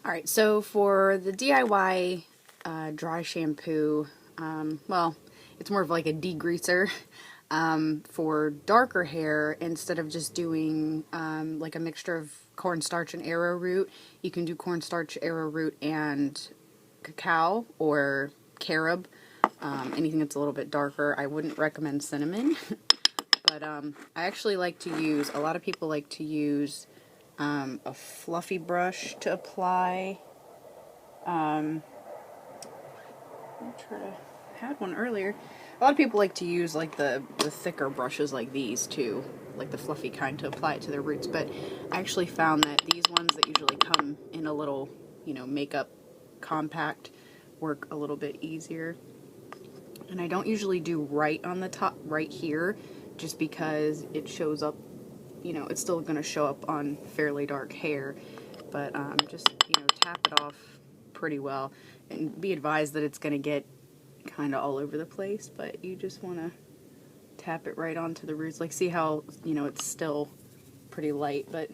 Alright, so for the DIY dry shampoo, well, it's more of like a degreaser. For darker hair, instead of just doing like a mixture of cornstarch and arrowroot, you can do cornstarch, arrowroot, and cacao or carob. Anything that's a little bit darker. I wouldn't recommend cinnamon, but I actually like to use, a lot of people like to use a fluffy brush to apply. I had one earlier. A lot of people like to use like the thicker brushes like these too, like the fluffy kind, to apply it to their roots, but I actually found that these ones that usually come in a little, makeup compact work a little bit easier. And I don't usually do right on the top, right here, just because it shows up, it's still going to show up on fairly dark hair, but just, tap it off pretty well, and be advised that it's going to get kind of all over the place, but you just want to tap it right onto the roots. Like, see how, it's still pretty light, but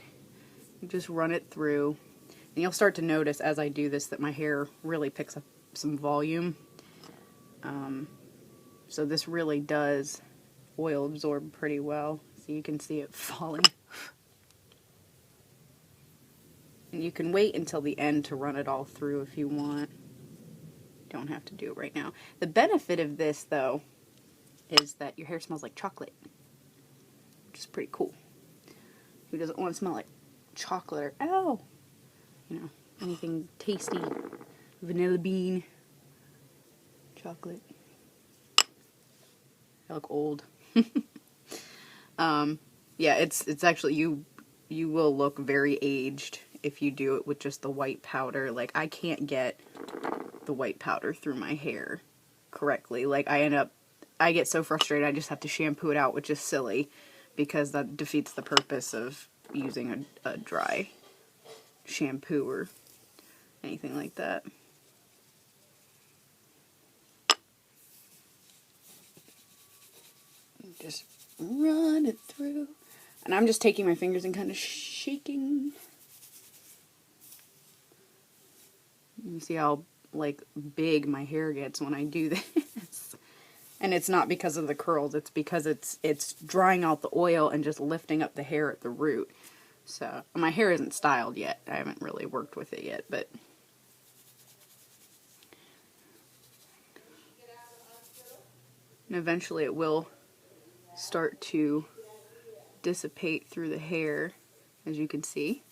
you just run it through, and you'll start to notice as I do this that my hair really picks up some volume. So this really does oil absorb pretty well, so you can see it falling. And you can wait until the end to run it all through if you want. Don't have to do it right now. The benefit of this, though, is that your hair smells like chocolate, which is pretty cool. Who doesn't want to smell like chocolate or, anything tasty? Vanilla bean, chocolate. I look old. Yeah, it's actually, you will look very aged if you do it with just the white powder. Like, I can't get the white powder through my hair correctly. Like, I get so frustrated I just have to shampoo it out, which is silly because that defeats the purpose of using a dry shampoo or anything like that. Just run it through. And I'm just taking my fingers and kind of shaking. You see how, like, big my hair gets when I do this. And it's not because of the curls, it's because it's drying out the oil and just lifting up the hair at the root. So, my hair isn't styled yet. I haven't really worked with it yet, but and eventually it will start to dissipate through the hair, as you can see.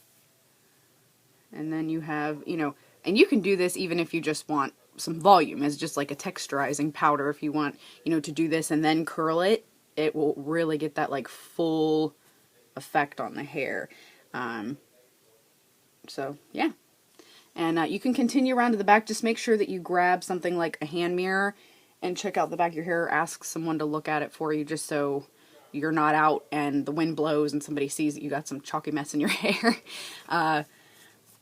And then you have, and you can do this even if you just want some volume as just like a texturizing powder. If you want, to do this and then curl it, it will really get that like full effect on the hair. So yeah. And you can continue around to the back. Just make sure that you grab something like a hand mirror and check out the back of your hair. Ask someone to look at it for you, just so you're not out and the wind blows and somebody sees that you got some chalky mess in your hair.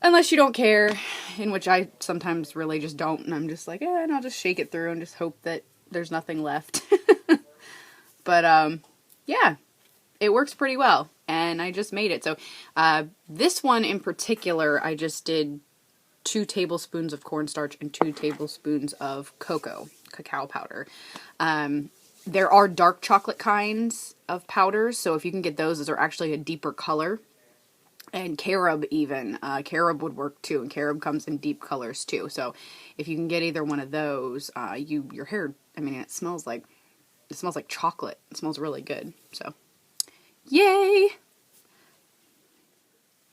Unless you don't care, in which I sometimes really just don't, and I'm just like, and I'll just shake it through and just hope that there's nothing left. But, yeah, it works pretty well, and I just made it. So, this one in particular, I just did 2 tablespoons of cornstarch and 2 tablespoons of cacao powder. There are dark chocolate kinds of powders, so if you can get those are actually a deeper color. And carob even. Carob would work too, and carob comes in deep colors too. So if you can get either one of those, your hair, it smells like chocolate. It smells really good. So, yay!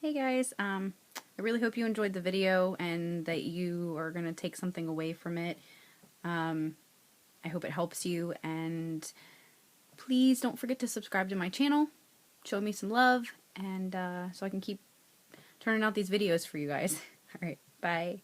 Hey guys, I really hope you enjoyed the video and that you are going to take something away from it. I hope it helps you, and please don't forget to subscribe to my channel. Show me some love, and so I can keep turning out these videos for you guys. Alright, bye.